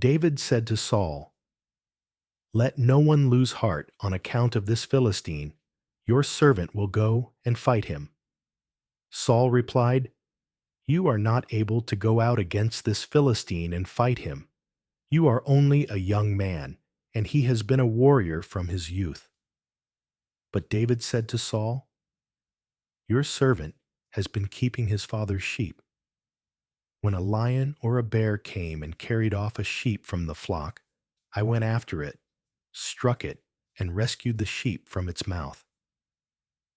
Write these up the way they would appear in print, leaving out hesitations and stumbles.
David said to Saul, "Let no one lose heart on account of this Philistine. Your servant will go and fight him." Saul replied, "You are not able to go out against this Philistine and fight him. You are only a young man, and he has been a warrior from his youth." But David said to Saul, "Your servant has been keeping his father's sheep. When a lion or a bear came and carried off a sheep from the flock, I went after it, struck it, and rescued the sheep from its mouth.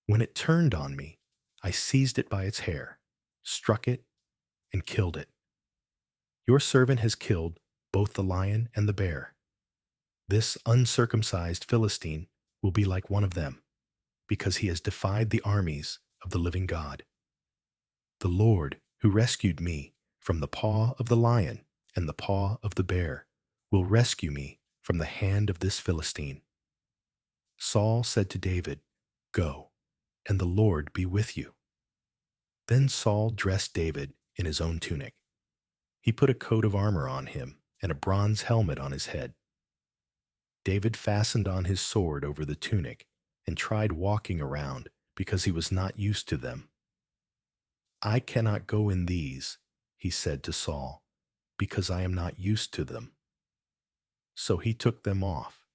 When it turned on me, I seized it by its hair, struck it, and killed it. Your servant has killed both the lion and the bear. This uncircumcised Philistine will be like one of them, because he has defied the armies of the living God. The Lord, who rescued me from the paw of the lion and the paw of the bear, will rescue me from the hand of this Philistine." Saul said to David, "Go, and the Lord be with you." Then Saul dressed David in his own tunic. He put a coat of armor on him and a bronze helmet on his head. David fastened on his sword over the tunic and tried walking around because he was not used to them. "I cannot go in these," he said to Saul, "because I am not used to them." So he took them off.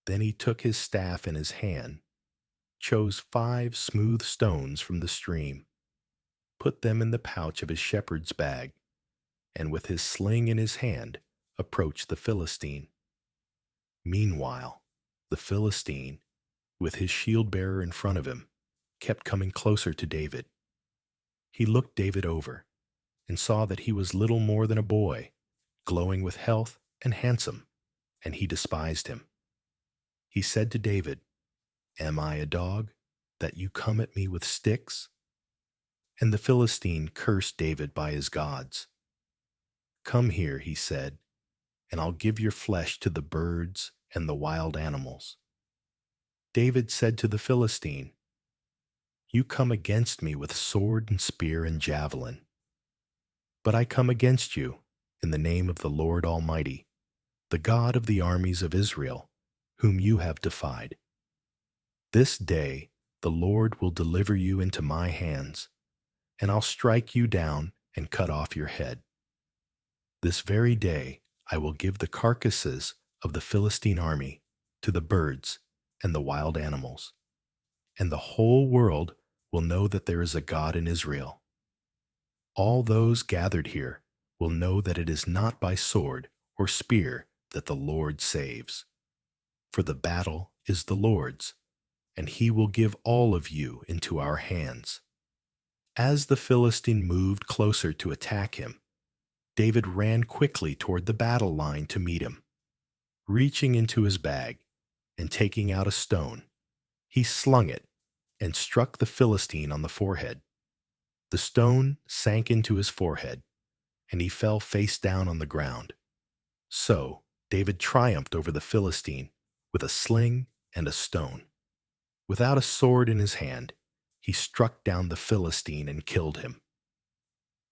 Then he took his staff in his hand, chose 5 smooth stones from the stream, put them in the pouch of his shepherd's bag, and with his sling in his hand approached the Philistine. Meanwhile, the Philistine, with his shield-bearer in front of him, kept coming closer to David. He looked David over and saw that he was little more than a boy, glowing with health and handsome, and he despised him. He said to David, "Am I a dog, that you come at me with sticks?" And the Philistine cursed David by his gods. "Come here," he said, "and I'll give your flesh to the birds and the wild animals." David said to the Philistine, "You come against me with sword and spear and javelin. But I come against you in the name of the Lord Almighty, the God of the armies of Israel, whom you have defied. This day the Lord will deliver you into my hands, and I'll strike you down and cut off your head. This very day I will give the carcasses of the Philistine army to the birds and the wild animals, and the whole world will know that there is a God in Israel. All those gathered here will know that it is not by sword or spear that the Lord saves. For the battle is the Lord's, and he will give all of you into our hands." As the Philistine moved closer to attack him, David ran quickly toward the battle line to meet him. Reaching into his bag and taking out a stone, he slung it and struck the Philistine on the forehead. The stone sank into his forehead, and he fell face down on the ground. So David triumphed over the Philistine with a sling and a stone. Without a sword in his hand, he struck down the Philistine and killed him.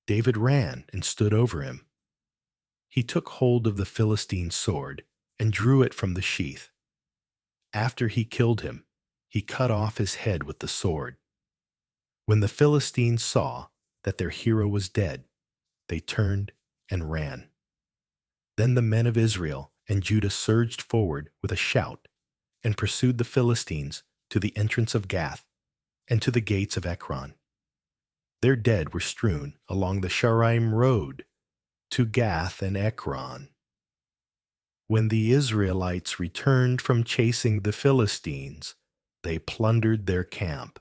David ran and stood over him. He took hold of the Philistine's sword and drew it from the sheath. After he killed him, he cut off his head with the sword. When the Philistines saw that their hero was dead, they turned and ran. Then the men of Israel and Judah surged forward with a shout and pursued the Philistines to the entrance of Gath and to the gates of Ekron. Their dead were strewn along the Shaaraim road to Gath and Ekron. When the Israelites returned from chasing the Philistines, they plundered their camp